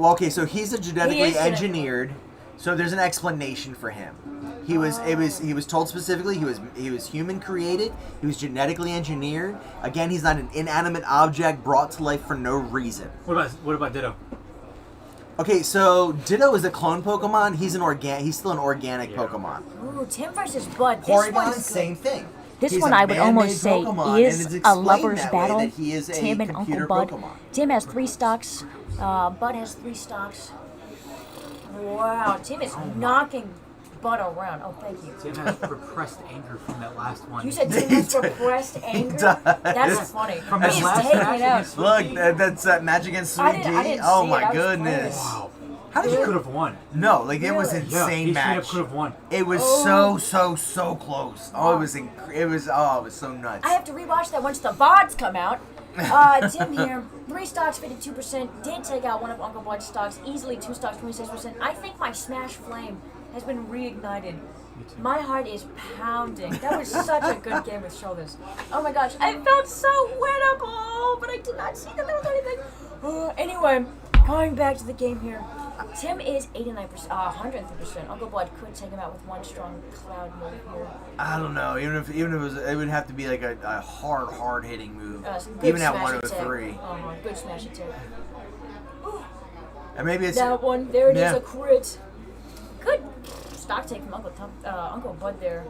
Well, okay, so he's a genetically engineered. So there's an explanation for him. He was told specifically he was human created. He was genetically engineered. Again, he's not an inanimate object brought to life for no reason. What about Ditto? Okay, so Ditto is a clone Pokemon. He's still an organic Pokemon. Ooh, Tim versus Bud. Porygon, same thing. This He's one a I would almost say Pokemon, is and a lover's that way battle. that he is a Tim and Uncle computer Bud. Pokemon. Tim has 3 stocks. Bud has 3 stocks. Wow, Tim is knocking Bud around. Oh, thank you. Tim has repressed anger from that last one. You said Tim has repressed anger? That's funny. From He's his last taking match it out. against Look, Sweet that's match against Sweet D. I didn't Oh see it. my I was goodness! Wow. How did He you? could have won. No, like it was Really? insane He match. could have won. It was so close. Oh, it was so nuts. I have to rewatch that once the VODs come out. Tim here, 3 stocks, 52%. Did take out one of Uncle Bud's stocks, easily 2 stocks, 26%. I think my Smash Flame has been reignited. My heart is pounding. That was such a good game with shoulders. Oh my gosh, I felt so winnable, but I did not see that there was anything. Anyway, going back to the game here. Tim is 89%, 103%. Uncle Bud could take him out with one strong cloud move here. I don't know. Even if it was, it would have to be like a hard hitting move. Even at 103. Oh, good smash attack. And maybe it's That one, there it is, a crit. Good stock take from Uncle Bud there.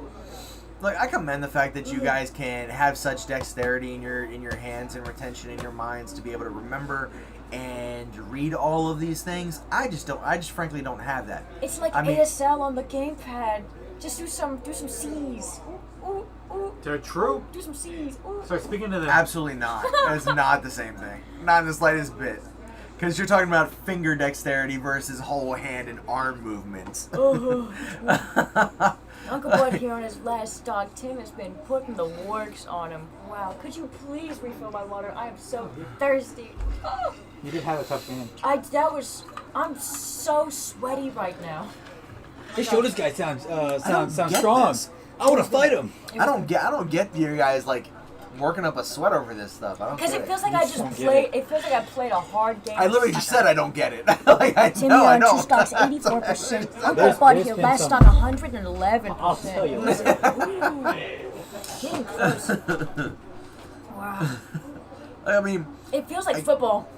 Look, I commend the fact that you guys can have such dexterity in your hands and retention in your minds to be able to remember and read all of these things. I just frankly don't have that. It's like ASL on the gamepad. Just do some C's. Ooh. They're true. Do some C's. Ooh. So speaking of that, Absolutely not. It's not the same thing. Not in the slightest bit. Because you're talking about finger dexterity versus whole hand and arm movements. Uncle Bud here on his last stock. Tim has been putting the works on him. Wow. Could you please refill my water? I am so thirsty. Oh. you did have a tough game. I'm so sweaty right now. This shoulders guy sounds get strong. this. I want to fight him. I don't get you guys like working up a sweat over this stuff. I don't Because get it feels like it feels like I played a hard game. I literally just said I don't get it. Like, I Tim know. here on 2 stocks, 84%. Uncle Bud here, last stock, 111%. I'll tell you later. Getting close. Wow. I mean, It feels like football.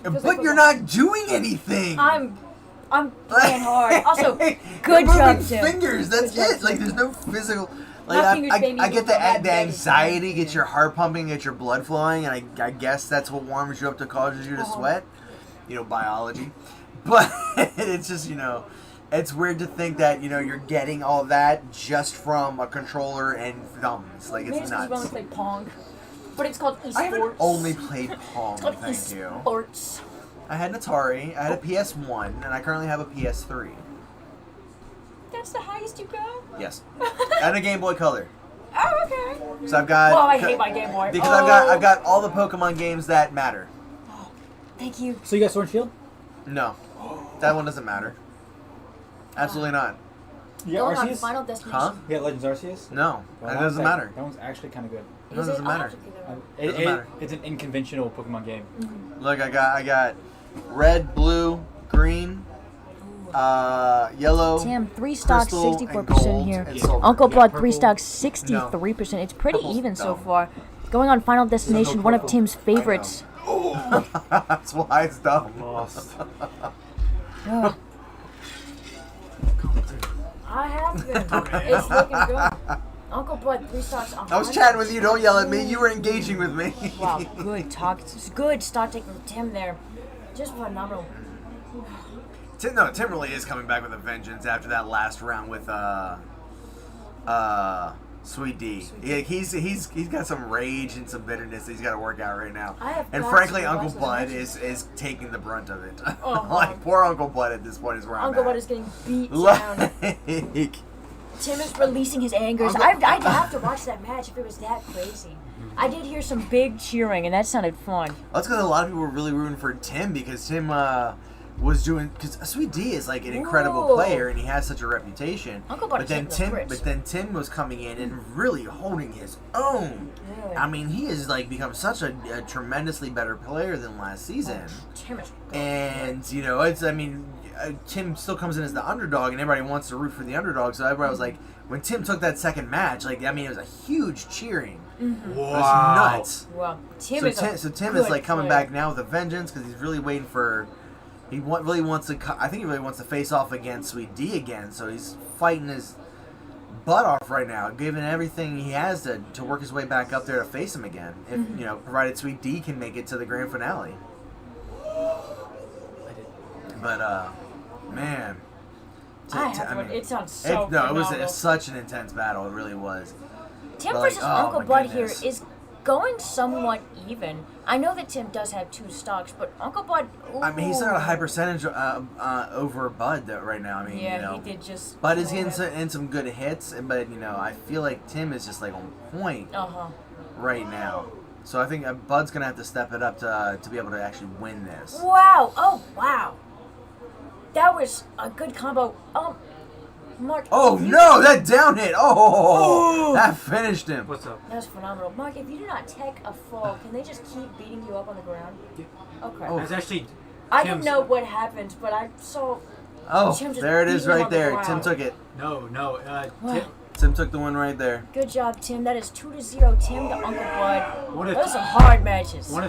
but you're not doing anything. I'm playing hard. Also, You're good moving job, Tim. fingers. That's Good job, it. Like, Tim. there's no physical. My Like, fingers made me I get feel bad the that anxiety, it's- get your heart pumping, get your blood flowing, and I guess that's what warms you up to causes you to sweat. You know, biology. But it's just, it's weird to think that, you're getting all that just from a controller and thumbs. Like, Maybe it's it's because we only nuts. play Pong. But it's called esports. I haven't only played Pong, It's called thank you. esports. I had an Atari, I had a PS1, and I currently have a PS3. That's the highest you go? Yes. And a Game Boy Color. Oh, okay. So I've got. Well, I hate my Game Boy. Because Oh. I've got all the Pokemon games that matter. Thank you. So you got Sword and Shield? No, that one doesn't matter. Absolutely not. You Going got on Arceus? Final Destination. Huh? You got Legends Arceus? No, Well, that doesn't matter. That one's actually kind of good. It Is doesn't I'll matter. have to give that one. Doesn't matter. It's an unconventional Pokemon game. Look, I got red, blue, green, yellow. Tim, 3 stocks, crystal, 64% and gold, here. and silver. Uncle Yeah, Bud, 3 purple. stocks, 63%. It's pretty Purple's even so dumb. far. Going on Final Destination, one of purple. Tim's favorites. That's why it's dumb. Lost. Ugh. I have been. It's looking good. Uncle Bud, 3 stocks. I was chatting with you. Don't yell at me. You were engaging with me. Wow, good talk. Good start taking from Tim there. Just phenomenal. Tim really is coming back with a vengeance after that last round with Sweet D. Yeah, he's got some rage and some bitterness that he's got to work out right now. I have And got frankly, to Uncle watch the Bud vengeance. is taking the brunt of it. Oh, Like poor Uncle Bud at this point is where Uncle I'm Bud at. is getting beat down. Like, Tim is releasing his angers. I'd have to watch that match if it was that crazy. I did hear some big cheering, and that sounded fun. that's because a lot of people were really rooting for Tim because Tim was doing, because Sweet D is like an incredible Ooh. player and he has such a reputation. UncleBud But is then hitting the bricks. Tim was coming in and really holding his own. Really? I mean, he has like become such a tremendously better player than last season. Tim is good. And you know, Tim still comes in as the underdog, and everybody wants to root for the underdog. So everybody was like, when Tim took that second match, like I mean, it was a huge cheering. Mm-hmm. It was nuts. Well, Tim So is Tim is like coming player. back now with a vengeance because he's really waiting for. Really wants to. I think he really wants to face off against Sweet D again. So he's fighting his butt off right now, giving everything he has to work his way back up there to face him again. If you know, provided Sweet D can make it to the grand finale. But man, It sounds so it was phenomenal. such an intense battle. It really was. Tim Like, versus oh my Uncle Bud here goodness. is going somewhat even. I know that Tim does have 2 stocks, but Uncle Bud. I mean, he's got a ooh. high percentage over Bud right now. I mean, Yeah, you know, he did just. Bud is getting in some good hits, but you know, I feel like Tim is just like on point right now. So I think Bud's gonna have to step it up to be able to actually win this. Wow! Oh wow! That was a good combo. Mark. Oh if you- no, that down hit! Oh, that finished him. What's up? That was phenomenal. Mark, if you do not take a fall, can they just keep beating you up on the ground? Okay. Oh. That's actually. I didn't Tim's- know what happened, but I saw. Oh, Tim just there it is beat him right on the there. ground. Tim took it. No. Wow. Tim took the one right there. Good job, Tim. That is 2-0. Tim to Uncle Bud. What if- Those are some hard matches. One of